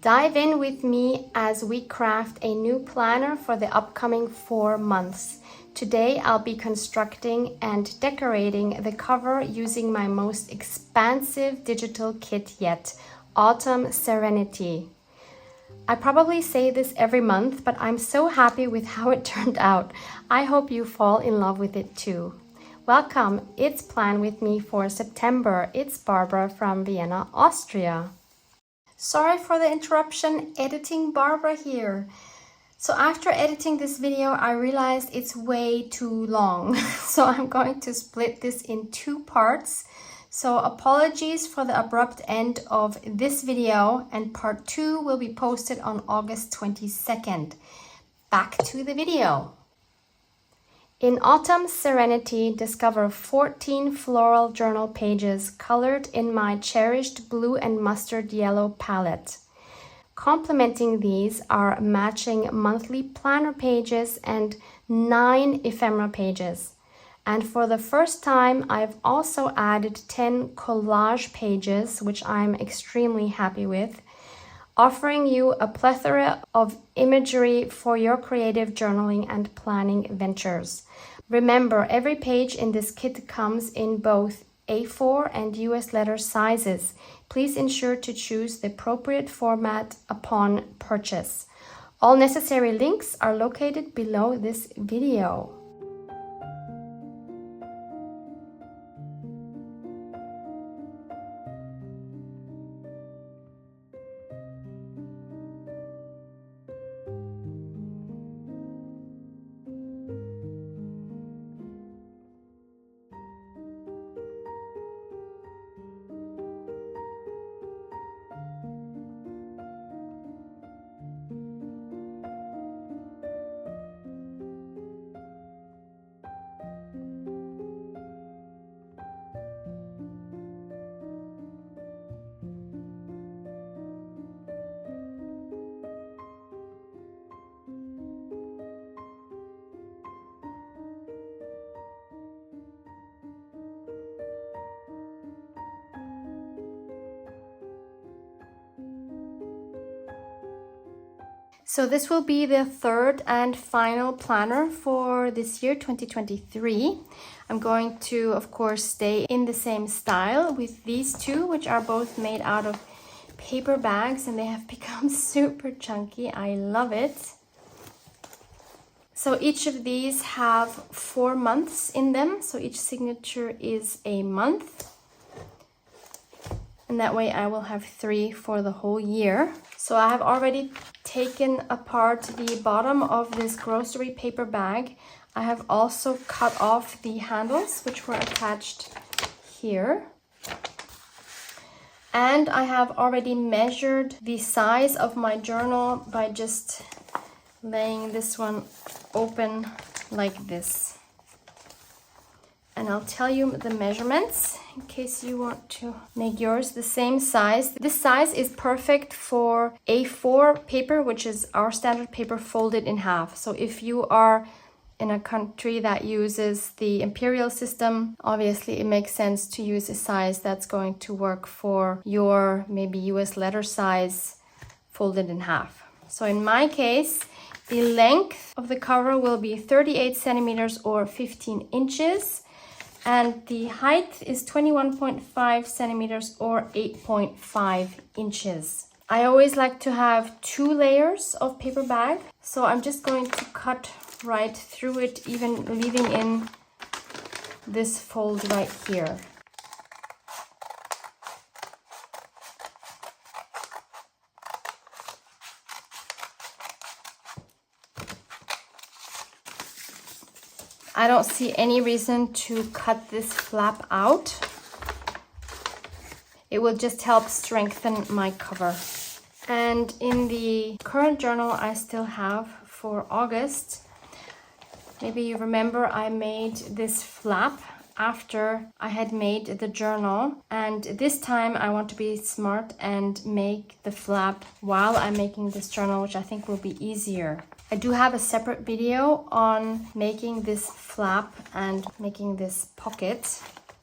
Dive in with me as we craft a new planner for the upcoming 4 months. Today I'll be constructing and decorating the cover using my most expansive digital kit yet, Autumn Serenity. I probably say this every month, but I'm so happy with how it turned out. I hope you fall in love with it too. Welcome, it's Plan With Me for September. It's Barbara from Vienna, Austria. Sorry for the interruption, editing Barbara here. So after editing this video, I realized it's way too long. So I'm going to split this in 2 parts. So apologies for the abrupt end of this video, and part 2 will be posted on August 22nd. Back to the video. In Autumn Serenity, discover 14 floral journal pages colored in my cherished blue and mustard yellow palette. Complementing these are matching monthly planner pages and 9 ephemera pages. And for the first time, I've also added 10 collage pages, which I'm extremely happy with, offering you a plethora of imagery for your creative journaling and planning ventures. Remember, every page in this kit comes in both A4 and US letter sizes. Please ensure to choose the appropriate format upon purchase. All necessary links are located below this video. So this will be the third and final planner for this year, 2023. I'm going to, of course, stay in the same style with these 2, which are both made out of paper bags, and they have become super chunky. I love it. So each of these have 4 months in them. So each signature is a month. And that way I will have 3 for the whole year. So I have already taken apart the bottom of this grocery paper bag. I have also cut off the handles, which were attached here. And I have already measured the size of my journal by just laying this one open like this. And I'll tell you the measurements in case you want to make yours the same size. This size is perfect for A4 paper, which is our standard paper folded in half. So if you are in a country that uses the imperial system, obviously it makes sense to use a size that's going to work for your maybe US letter size folded in half. So in my case, the length of the cover will be 38 centimeters or 15 inches. And the height is 21.5 centimeters or 8.5 inches. I always like to have 2 layers of paper bag. So I'm just going to cut right through it, even leaving in this fold right here. I don't see any reason to cut this flap out. It will just help strengthen my cover. And in the current journal I still have for August, maybe you remember I made this flap after I had made the journal, and this time I want to be smart and make the flap while I'm making this journal, which I think will be easier. I do have a separate video on making this flap and making this pocket.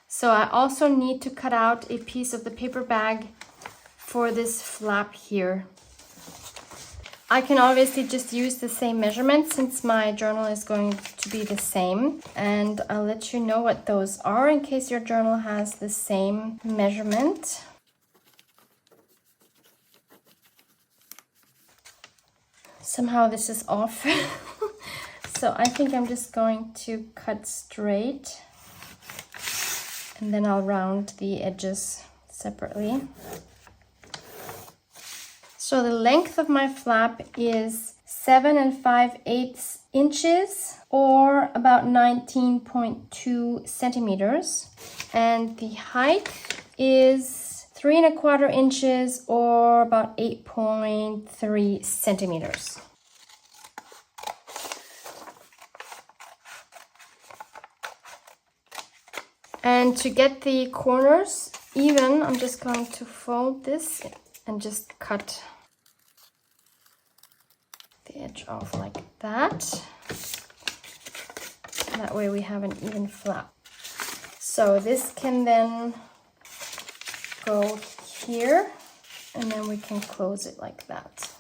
So I also need to cut out a piece of the paper bag for this flap here. I can obviously just use the same measurement since my journal is going to be the same, and I'll let you know what those are in case your journal has the same measurement. Somehow this is off. So I think I'm just going to cut straight, and then I'll round the edges separately. So the length of my flap is 7 5/8 inches, or about 19.2 centimeters. And the height is 3 1/4 inches, or about 8.3 centimeters. And to get the corners even, I'm just going to fold this and just cut the edge off like that. That way we have an even flap. So this can then go here, and then we can close it like that.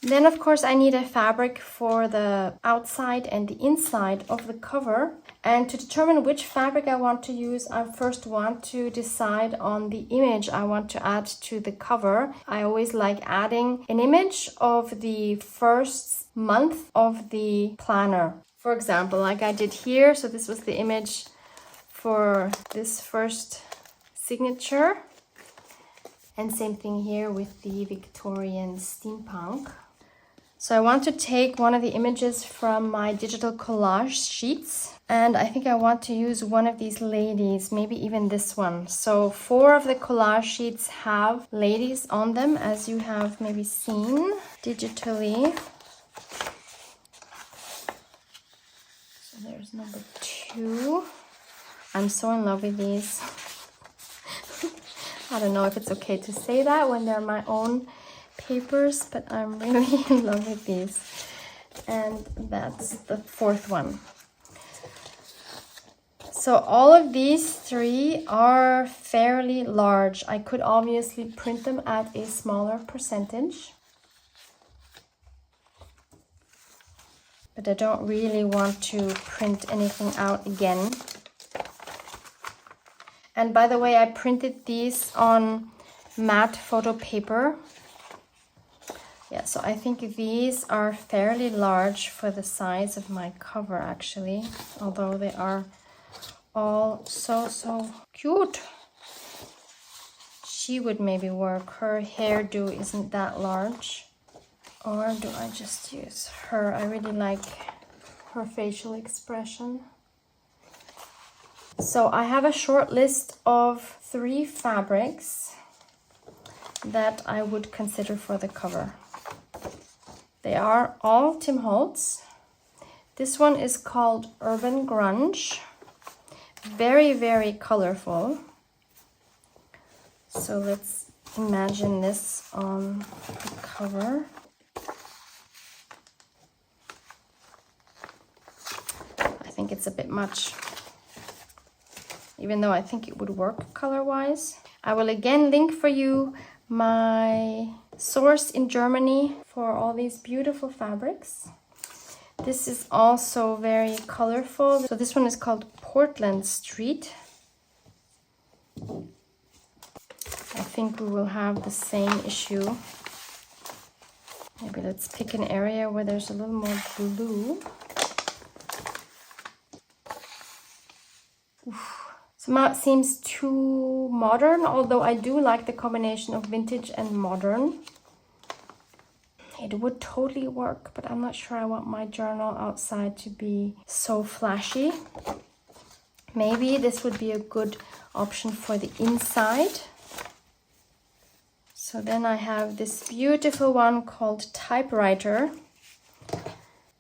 Then of course I need a fabric for the outside and the inside of the cover. And to determine which fabric I want to use, I first want to decide on the image I want to add to the cover. I always like adding an image of the first month of the planner. For example, like I did here, so this was the image for this first signature. And same thing here with the Victorian steampunk. So I want to take one of the images from my digital collage sheets, and I think I want to use one of these ladies, maybe even this one. So 4 of the collage sheets have ladies on them, as you have maybe seen digitally. So there's number 2. I'm so in love with these. I don't know if it's okay to say that when they're my own papers, but I'm really in love with these. And that's the 4th one. So all of these 3 are fairly large. I could obviously print them at a smaller percentage, but I don't really want to print anything out again. And by the way, I printed these on matte photo paper. Yeah, so I think these are fairly large for the size of my cover actually, although they are all so cute. She would maybe work. Her hairdo isn't that large. Or do I just use her? I really like her facial expression. So I have a short list of 3 fabrics that I would consider for the cover. They are all Tim Holtz. This one is called Urban Grunge. Very colorful. So let's imagine this on the cover. I think it's a bit much, even though I think it would work color-wise. I will again link for you my source in Germany for all these beautiful fabrics. This is also very colorful. So this one is called Portland Street. I think we will have the same issue. Maybe let's pick an area where there's a little more blue. Somehow it seems too modern, although I do like the combination of vintage and modern. It would totally work, but I'm not sure I want my journal outside to be so flashy. Maybe this would be a good option for the inside. So then I have this beautiful one called Typewriter.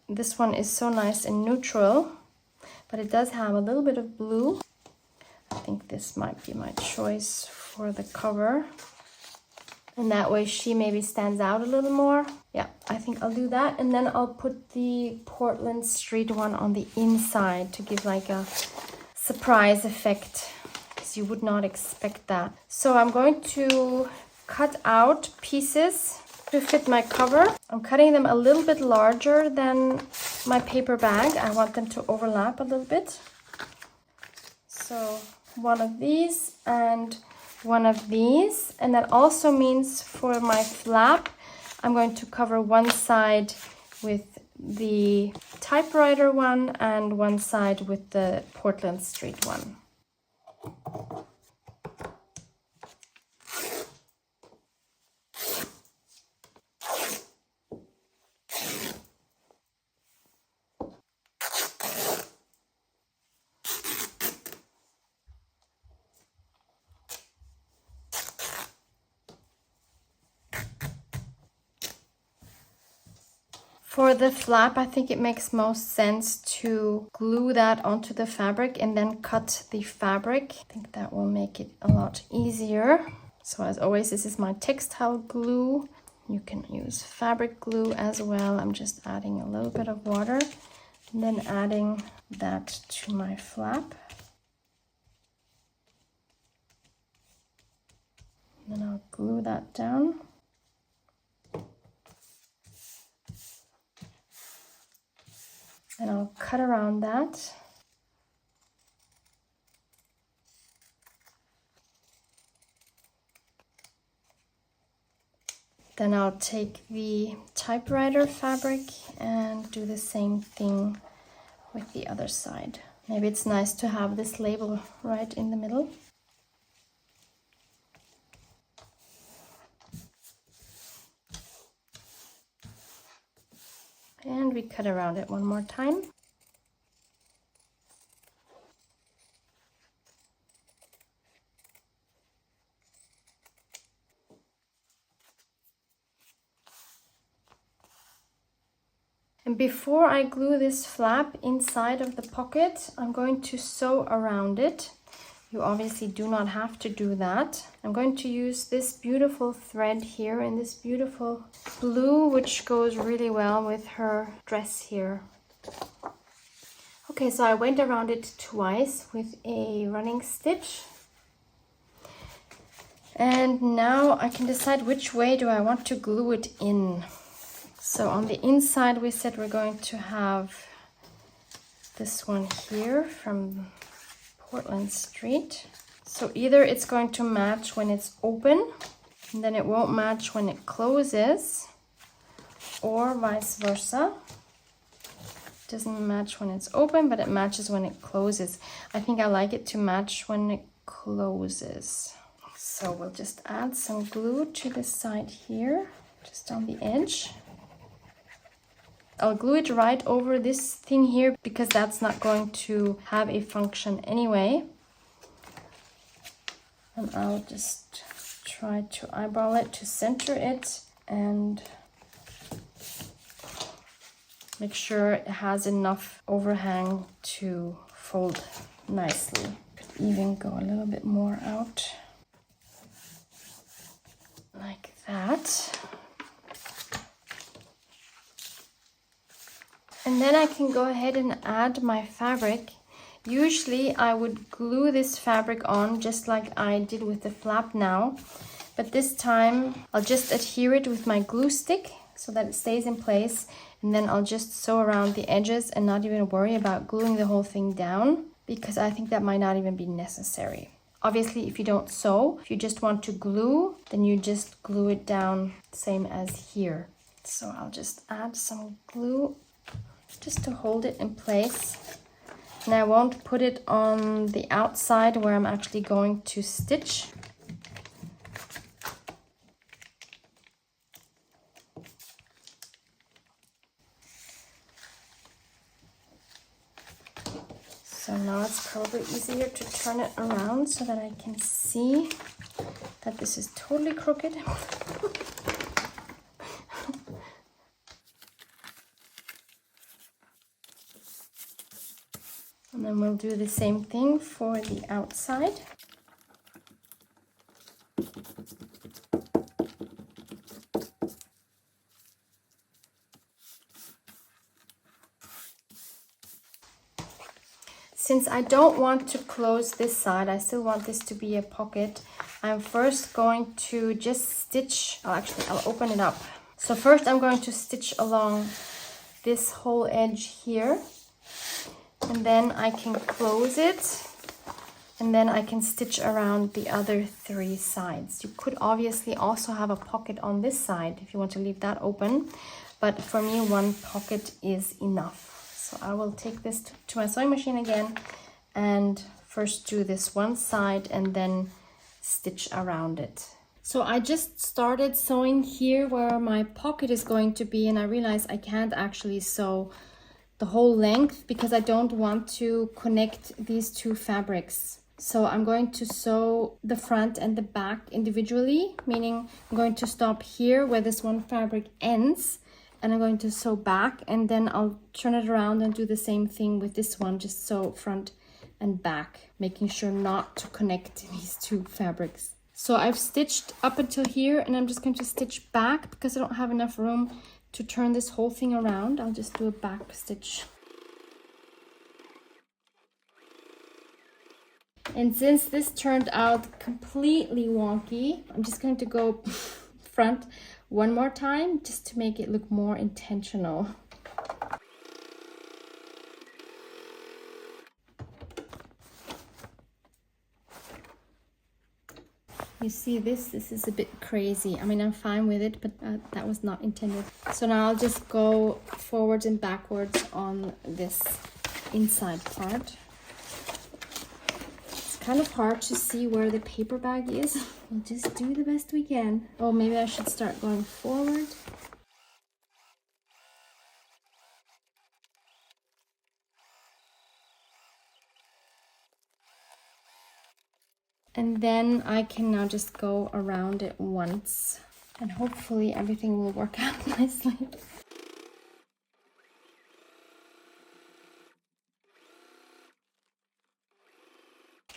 This one is so nice and neutral, but it does have a little bit of blue. I think this might be my choice for the cover. And that way she maybe stands out a little more. Yeah, I think I'll do that. And then I'll put the Portland Street one on the inside to give like a surprise effect, because you would not expect that. So I'm going to cut out pieces To fit my cover, I'm cutting them a little bit larger than my paper bag. I want them to overlap a little bit. So one of these and one of these. And that also means for my flap, I'm going to cover one side with the typewriter one and one side with the Portland Street one. For the flap, I think it makes most sense to glue that onto the fabric and then cut the fabric. I think that will make it a lot easier. So as always, this is my textile glue. You can use fabric glue as well. I'm just adding a little bit of water and then adding that to my flap. And then I'll glue that down. And I'll cut around that. Then I'll take the typewriter fabric and do the same thing with the other side. Maybe it's nice to have this label right in the middle. And we cut around it one more time. And before I glue this flap inside of the pocket, I'm going to sew around it. You obviously do not have to do that. I'm going to use this beautiful thread here in this beautiful blue, which goes really well with her dress here. Okay, so I went around it twice with a running stitch. And now I can decide which way do I want to glue it in. So on the inside, we said we're going to have this one here from Portland Street. So either it's going to match when it's open, and then it won't match when it closes, or vice versa. It doesn't match when it's open, but it matches when it closes. I think I like it to match when it closes. So we'll just add some glue to the side here, just on the edge. I'll glue it right over this thing here because that's not going to have a function anyway. And I'll just try to eyeball it to center it and make sure it has enough overhang to fold nicely. Could even go a little bit more out like that. And then I can go ahead and add my fabric. Usually I would glue this fabric on just like I did with the flap now. But this time I'll just adhere it with my glue stick so that it stays in place. And then I'll just sew around the edges and not even worry about gluing the whole thing down, because I think that might not even be necessary. Obviously, if you don't sew, if you just want to glue, then you just glue it down, same as here. So I'll just add some glue just to hold it in place. And I won't put it on the outside where I'm actually going to stitch. So now it's probably easier to turn it around so that I can see that this is totally crooked. And then we'll do the same thing for the outside. Since I don't want to close this side, I still want this to be a pocket, I'm first going to just stitch, I'll open it up So first I'm going to stitch along this whole edge here, and then I can close it, and then I can stitch around the other 3 sides. You could obviously also have a pocket on this side if you want to leave that open, but for me 1 pocket is enough. So I will take this to my sewing machine again and first do this one side and then stitch around it. So I just started sewing here where my pocket is going to be, and I realized I can't actually sew the whole length because I don't want to connect these 2 fabrics. So I'm going to sew the front and the back individually, meaning I'm going to stop here where this one fabric ends, and I'm going to sew back, and then I'll turn it around and do the same thing with this one, just sew front and back, making sure not to connect these 2 fabrics. So I've stitched up until here, and I'm just going to stitch back because I don't have enough room to turn this whole thing around. I'll just do a back stitch. And since this turned out completely wonky, I'm just going to go front one more time just to make it look more intentional. You see this is a bit crazy. I mean, I'm fine with it, but that was not intended. So now I'll just go forwards and backwards on this inside part. It's kind of hard to see where the paper bag is. We'll just do the best we can. Oh, maybe I should start going forward. And then I can now just go around it once, and hopefully everything will work out nicely.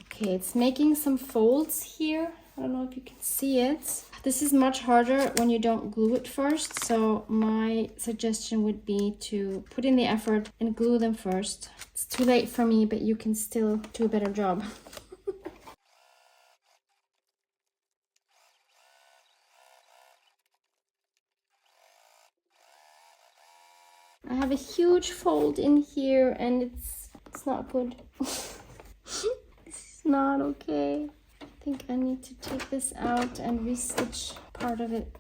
Okay, it's making some folds here. I don't know if you can see it. This is much harder when you don't glue it first, so my suggestion would be to put in the effort and glue them first. It's too late for me, but you can still do a better job. I have a huge fold in here, and it's not good. This is not okay. I think I need to take this out and restitch part of it.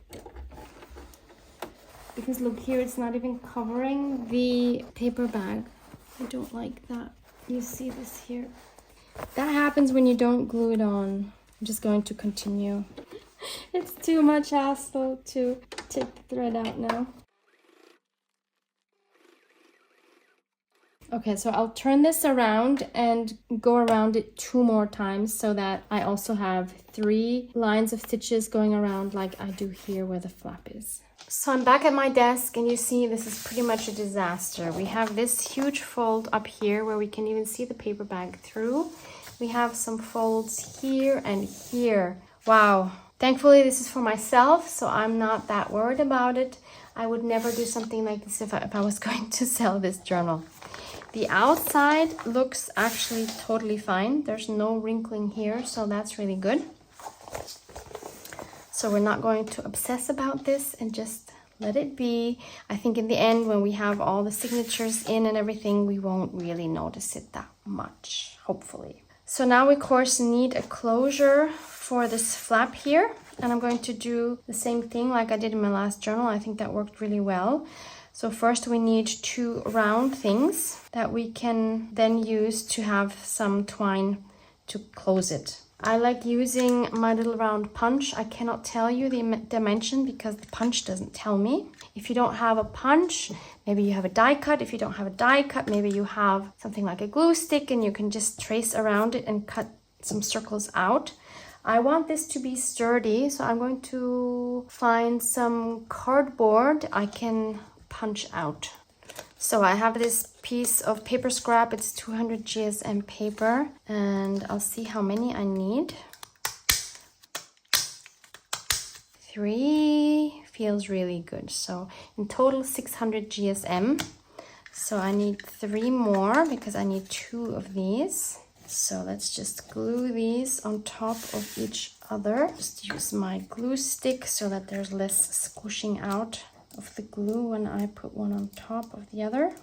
Because look here, it's not even covering the paper bag. I don't like that. You see this here? That happens when you don't glue it on. I'm just going to continue. It's too much hassle to take the thread out now. Okay, so I'll turn this around and go around it 2 more times so that I also have 3 lines of stitches going around like I do here where the flap is. So I'm back at my desk, and you see this is pretty much a disaster. We have this huge fold up here where we can even see the paper bag through. We have some folds here and here. Wow. Thankfully, this is for myself, so I'm not that worried about it. I would never do something like this if I was going to sell this journal. The outside looks actually totally fine. There's no wrinkling here, so that's really good. So we're not going to obsess about this and just let it be. I think in the end, when we have all the signatures in and everything, we won't really notice it that much, hopefully. So now we, of course, need a closure for this flap here. And I'm going to do the same thing like I did in my last journal. I think that worked really well. So first we need 2 round things that we can then use to have some twine to close it. I like using my little round punch. I cannot tell you the dimension because the punch doesn't tell me. If you don't have a punch, maybe you have a die cut. If you don't have a die cut, maybe you have something like a glue stick and you can just trace around it and cut some circles out. I want this to be sturdy, so I'm going to find some cardboard I can punch out. So I have this piece of paper scrap. It's 200 GSM paper, and I'll see how many I need. 3 feels really good. So in total 600 GSM. So I need 3 more because I need 2 of these. So let's just glue these on top of each other. Just use my glue stick so that there's less squishing out. of the glue when I put one on top of the other.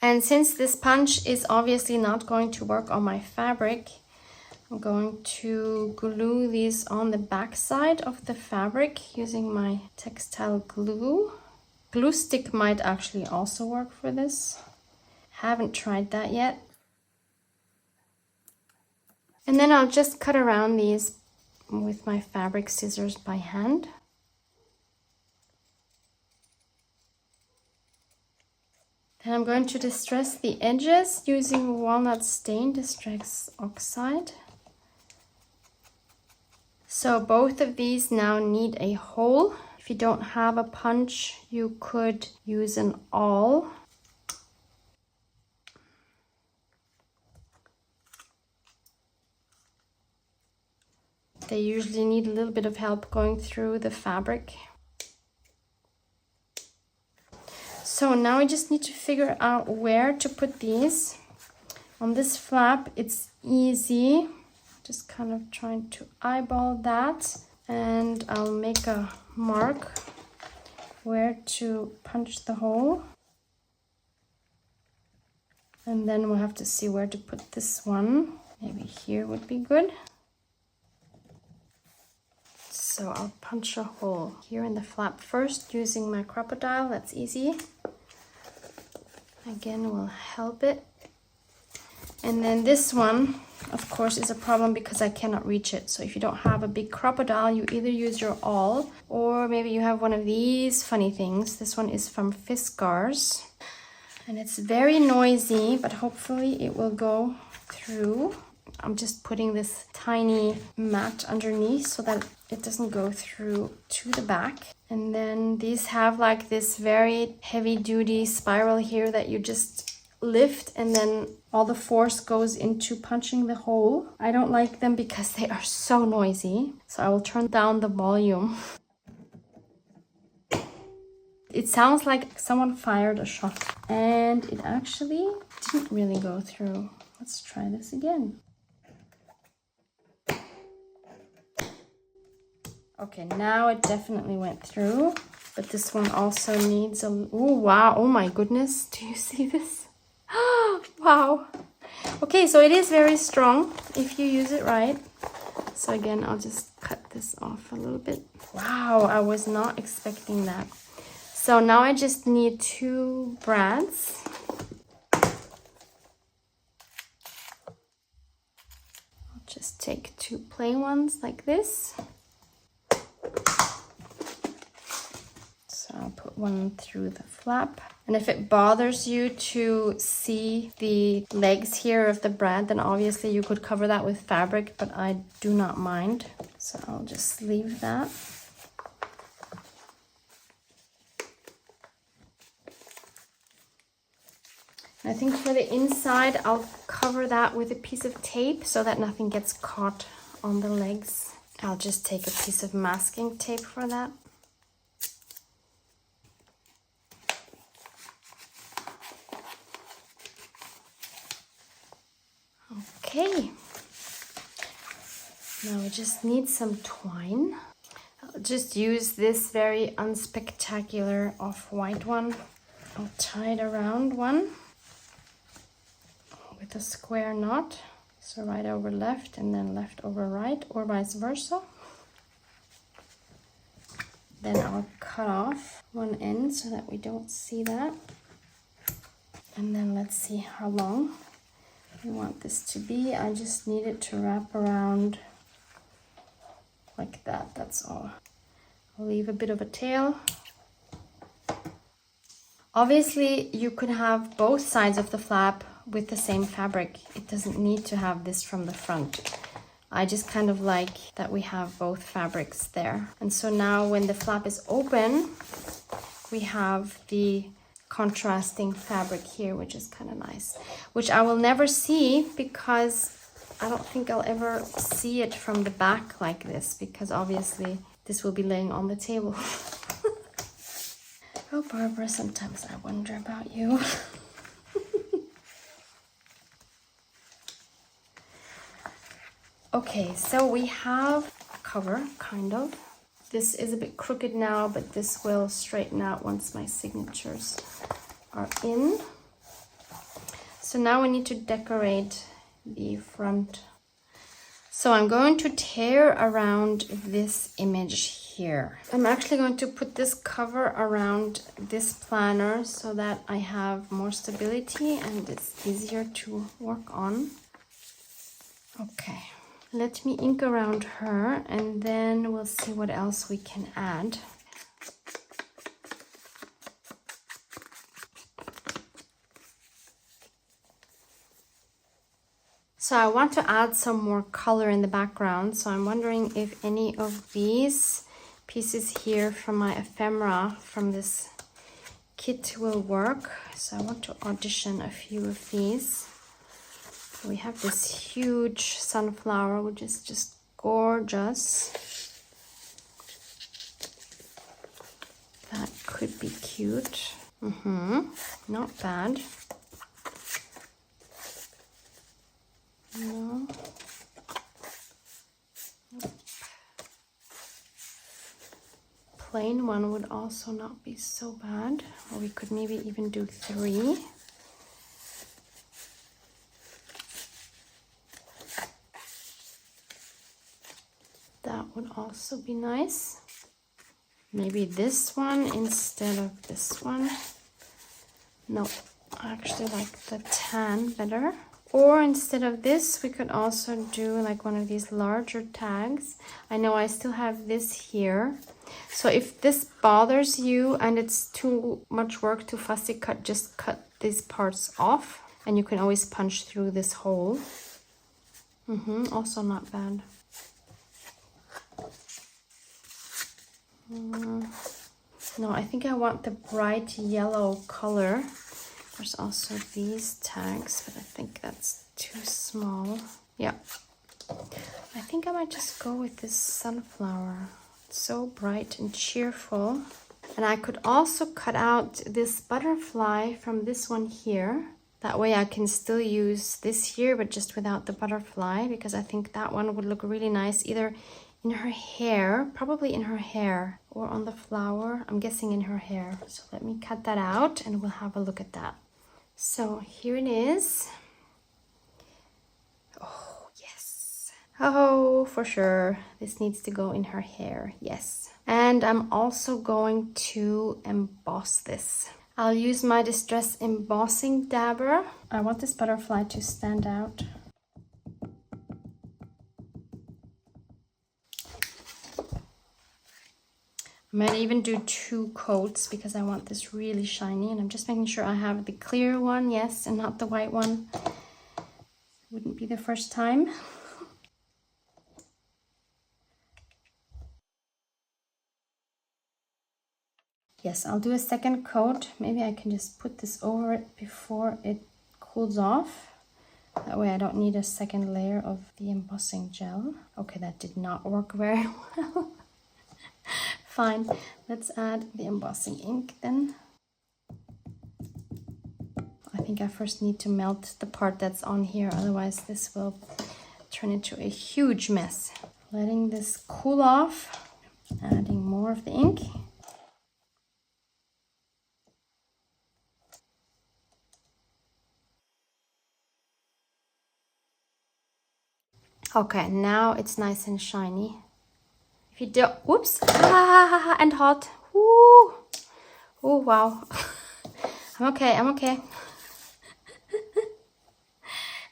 And since this punch is obviously not going to work on my fabric, I'm going to glue these on the back side of the fabric using my textile glue. Glue stick might actually also work for this. Haven't tried that yet. And then I'll just cut around these with my fabric scissors by hand. Then I'm going to distress the edges using walnut stain distress oxide. So both of these now need a hole. If you don't have a punch, you could use an awl. They usually need a little bit of help going through the fabric. So now I just need to figure out where to put these. On this flap, it's easy. Just kind of trying to eyeball that, and I'll make a mark where to punch the hole. And then we'll have to see where to put this one. Maybe here would be good. So I'll punch a hole here in the flap first using my crocodile. That's easy. Again, will help it. And then this one, of course, is a problem because I cannot reach it. So if you don't have a big crocodile, you either use your awl, or maybe you have one of these funny things. This one is from Fiskars, and it's very noisy, but hopefully it will go through. I'm just putting this tiny mat underneath so that it doesn't go through to the back. And then these have like this very heavy duty spiral here that you just lift, and then all the force goes into punching the hole. I don't like them because they are so noisy, so I will turn down the volume. It sounds like someone fired a shot, and it actually didn't really go through. Let's try this again. Okay, now it definitely went through, but this one also needs a... Oh, wow. Oh my goodness. Do you see this? Wow. Okay, so it is very strong if you use it right. So again, I'll just cut this off a little bit. Wow, I was not expecting that. So now I just need 2 brads. I'll just take 2 plain ones like this. So I'll put one through the flap. And if it bothers you to see the legs here of the brad, then obviously you could cover that with fabric, but I do not mind. So I'll just leave that. I think for the inside, I'll cover that with a piece of tape so that nothing gets caught on the legs. I'll just take a piece of masking tape for that. Okay, now we just need some twine. I'll just use this very unspectacular off-white one. I'll tie it around one with a square knot. So right over left and then left over right, or vice versa. Then I'll cut off one end so that we don't see that. And then let's see how long we want this to be. I just need it to wrap around like that, that's all. I'll leave a bit of a tail. Obviously, you could have both sides of the flap with the same fabric. It doesn't need to have this from the front. I just kind of like that we have both fabrics there. And so now when the flap is open, we have the contrasting fabric here, which is kind of nice, which I will never see because I don't think I'll ever see it from the back like this, because obviously this will be laying on the table. Oh, Barbara, sometimes I wonder about you. Okay, so we have a cover, kind of. This is a bit crooked now, but this will straighten out once my signatures are in. So now we need to decorate the front. So I'm going to tear around this image here. I'm actually going to put this cover around this planner so that I have more stability and it's easier to work on. Okay. Let me ink around her and then we'll see what else we can add. So I want to add some more color in the background. So I'm wondering if any of these pieces here from my ephemera from this kit will work. So I want to audition a few of these. We have this huge sunflower, which is just gorgeous. That could be cute. Not bad. No. Plain one would also not be so bad. Or we could maybe even do 3. That would also be nice. Maybe this one instead of this one. No, I actually like the tan better. Or instead of this, we could also do like one of these larger tags. I know I still have this here. So if this bothers you and it's too much work to fussy cut, just cut these parts off. And you can always punch through this hole. Also not bad. No, I think I want the bright yellow color. There's also these tags, but I think that's too small. Yeah, I think I might just go with this sunflower. It's so bright and cheerful. And I could also cut out this butterfly from this one here. That way I can still use this here, but just without the butterfly, because I think that one would look really nice either in her hair, probably in her hair, or on the flower. I'm guessing in her hair. So let me cut that out and we'll have a look at that. So here it is. Oh, yes. Oh, for sure. This needs to go in her hair. Yes. And I'm also going to emboss this. I'll use my Distress embossing dabber. I want this butterfly to stand out. I might even do 2 coats because I want this really shiny, and I'm just making sure I have the clear one, yes, and not the white one. Wouldn't be the first time. Yes, I'll do a second coat. Maybe I can just put this over it before it cools off. That way I don't need a second layer of the embossing gel. Okay, that did not work very well. Fine, let's add the embossing ink then. I think I first need to melt the part that's on here, otherwise this will turn into a huge mess. Letting this cool off, adding more of the ink. Okay, now it's nice and shiny. If you don't, whoops, and hot. Ooh, oh wow. I'm okay.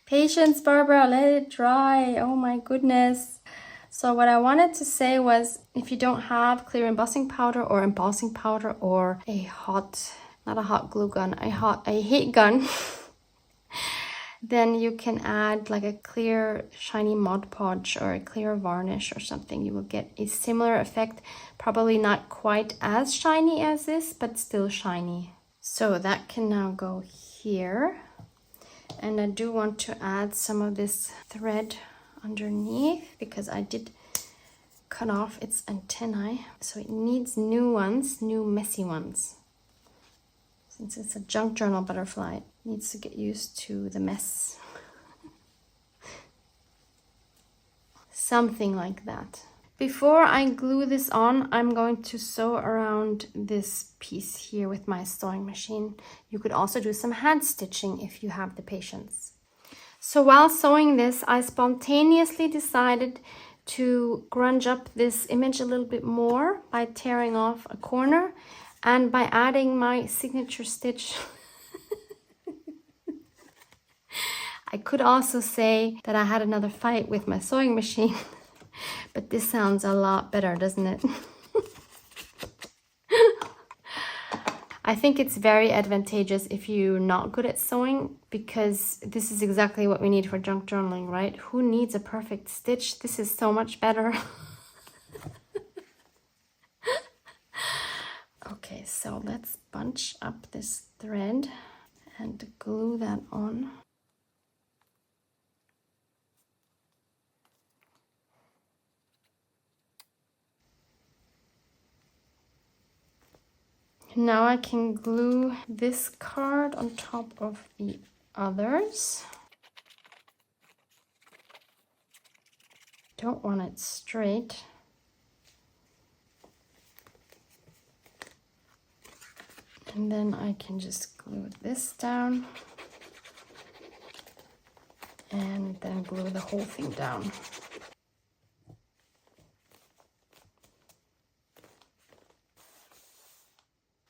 Patience, Barbara, let it dry. Oh my goodness. So what I wanted to say was, if you don't have clear embossing powder or a hot, not a hot glue gun, a heat gun, then you can add like a clear shiny Mod Podge or a clear varnish or something. You will get a similar effect, probably not quite as shiny as this, but still shiny. So that can now go here. And I do want to add some of this thread underneath because I did cut off its antennae. So it needs new ones, new messy ones. Since it's a junk journal butterfly, it needs to get used to the mess. something like that. Before I glue this on, I'm going to sew around this piece here with my sewing machine. You could also do some hand stitching if you have the patience. So while sewing this, I spontaneously decided to grunge up this image a little bit more by tearing off a corner and by adding my signature stitch. I could also say that I had another fight with my sewing machine, but this sounds a lot better, doesn't it? I think it's very advantageous if you're not good at sewing, because this is exactly what we need for junk journaling, right? Who needs a perfect stitch? This is so much better. Okay, so let's bunch up this thread and glue that on. Now I can glue this card on top of the others. Don't want it straight. And then I can just glue this down and then glue the whole thing down.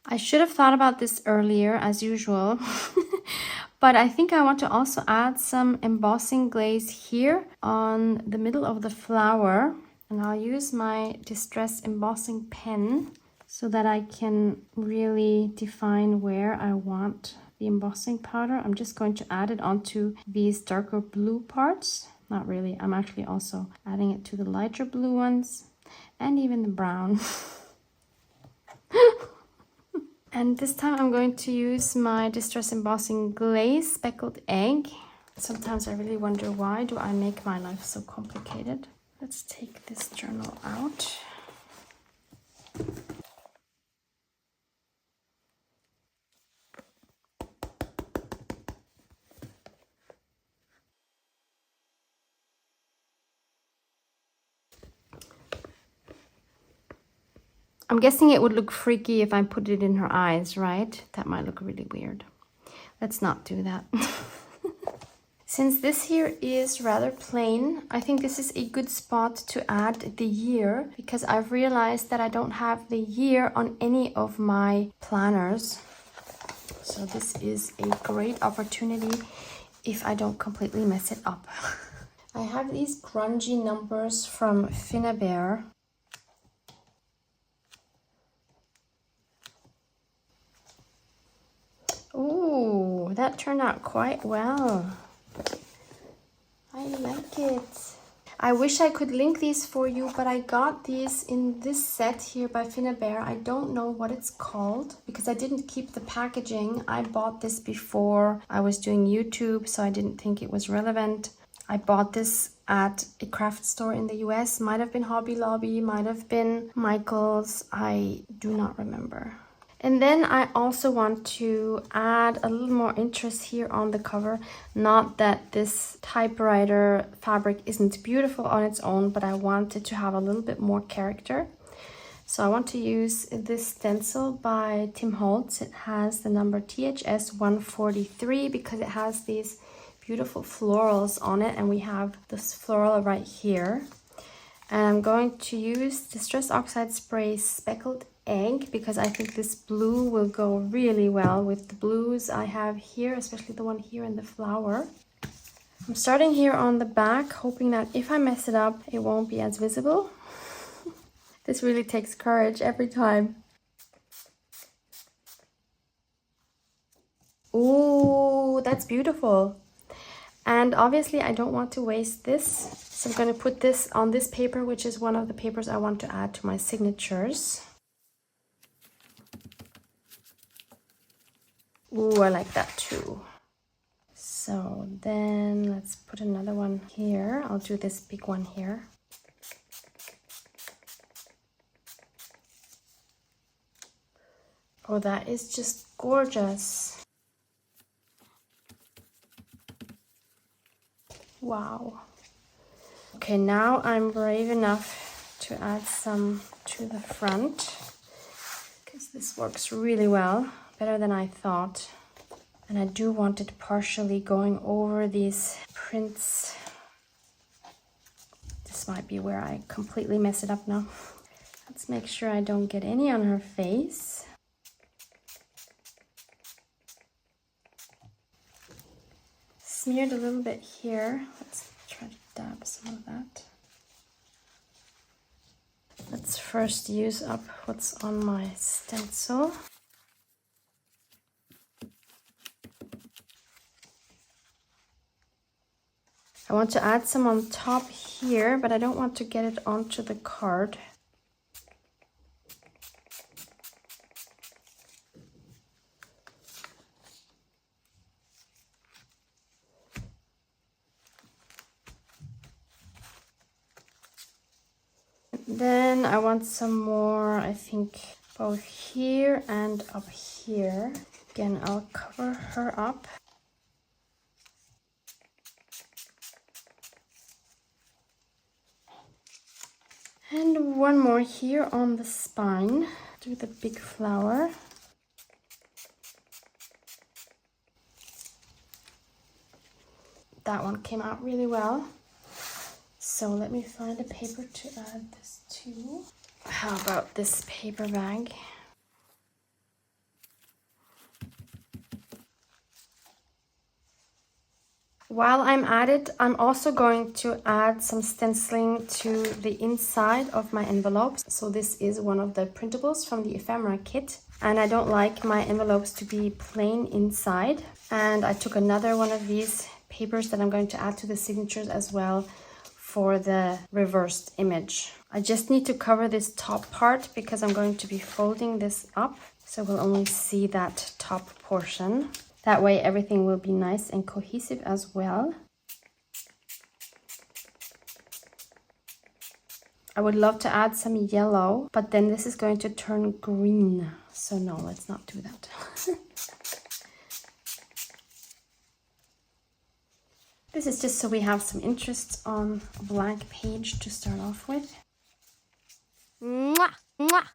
I should have thought about this earlier, as usual, but I think I want to also add some embossing glaze here on the middle of the flower, and I'll use my distress embossing pen so that I can really define where I want the embossing powder. I'm just going to add it onto these darker blue parts. Not really, I'm actually also adding it to the lighter blue ones and even the brown. And this time I'm going to use my Distress Embossing Glaze Speckled Egg. Sometimes I really wonder, why do I make my life so complicated? Let's take this journal out. I'm guessing it would look freaky if I put it in her eyes, right? That might look really weird. Let's not do that. Since this here is rather plain, I think this is a good spot to add the year, because I've realized that I don't have the year on any of my planners. So this is a great opportunity if I don't completely mess it up. I have these grungy numbers from Finnabair. Ooh, that turned out quite well. I like it. I wish I could link these for you, but I got these in this set here by Finnabair. I don't know what it's called because I didn't keep the packaging. I bought this before I was doing YouTube, so I didn't think it was relevant. I bought this at a craft store in the US. Might have been Hobby Lobby, might have been Michael's. I do not remember. And then I also want to add a little more interest here on the cover. Not that this typewriter fabric isn't beautiful on its own, but I wanted to have a little bit more character. So I want to use this stencil by Tim Holtz. It has the number THS 143 because it has these beautiful florals on it, and we have this floral right here. And I'm going to use Distress Oxide Spray Speckled Egg because I think this blue will go really well with the blues I have here, especially the one here in the flower. I'm starting here on the back, hoping that if I mess it up, it won't be as visible. This really takes courage every time. Ooh, that's beautiful. And obviously I don't want to waste this, so I'm going to put this on this paper, which is one of the papers I want to add to my signatures. Ooh, I like that too. So then let's put another one here. I'll do this big one here. Oh, that is just gorgeous. Wow. Okay, now I'm brave enough to add some to the front, because this works really well, better than I thought. And I do want it partially going over these prints. This might be where I completely mess it up now. Let's make sure I don't get any on her face. Smeared a little bit here. Let's try to dab some of that. Let's first use up what's on my stencil. I want to add some on top here, but I don't want to get it onto the card. Then I want some more, I think, both here and up here. Again, I'll cover her up. And one more here on the spine. Do the big flower. That one came out really well. So let me find a paper to add this to. How about this paper bag? While I'm at it, I'm also going to add some stenciling to the inside of my envelopes. So this is one of the printables from the ephemera kit. And I don't like my envelopes to be plain inside. And I took another one of these papers that I'm going to add to the signatures as well for the reversed image. I just need to cover this top part because I'm going to be folding this up. So we'll only see that top portion. That way everything will be nice and cohesive as well. I would love to add some yellow, but then this is going to turn green. So no, let's not do that. This is just so we have some interest on a blank page to start off with. Mwah, mwah.